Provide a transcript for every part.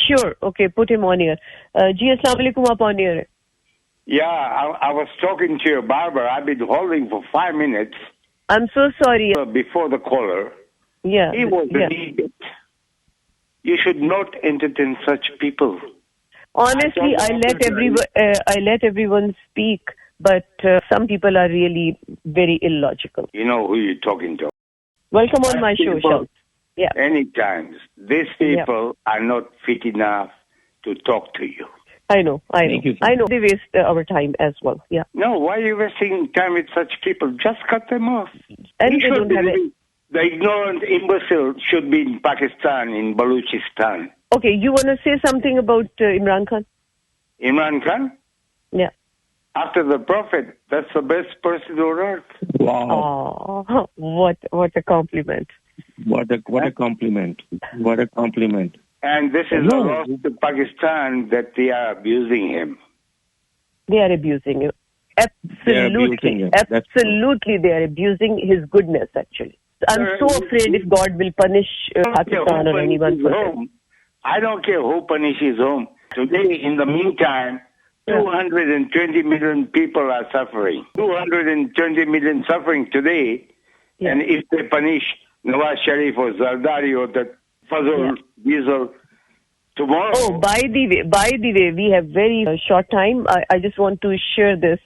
Sure. Okay, put him on air. Ji, assalamu alaikum, aap on air. Yeah, I was talking to your barber. I've been holding for 5 minutes. I'm so sorry. Before the caller. Yeah. He was an idiot. You should not entertain such people. Honestly, I let everyone speak, but some people are really very illogical. You know who you're talking to. Welcome on my show, Shams. Yeah. Anytime. These people are not fit enough to talk to you. I know. Thank you, I know. They waste our time as well. Yeah. No, why are you wasting time with such people? Just cut them off. And they don't have it. The ignorant imbecile should be in Pakistan, in Balochistan. Okay, you want to say something about Imran Khan? Imran Khan? Yeah. After the Prophet, that's the best person on earth. Wow. Oh, what a compliment. What a compliment. What a compliment. And this is a loss to Pakistan that they are abusing him. They are abusing him. Absolutely. Absolutely, they are abusing his goodness, actually. I'm so afraid if God will punish Pakistan or anyone for that. I don't care who punishes whom. Today, in the meantime, 220 million people are suffering. 220 million suffering today. Yeah. And if they punish Nawaz Sharif or Zardari or the Fazul, Diesel, tomorrow... Oh, by the way, we have very short time. I just want to share this.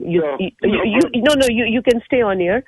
You can stay on here.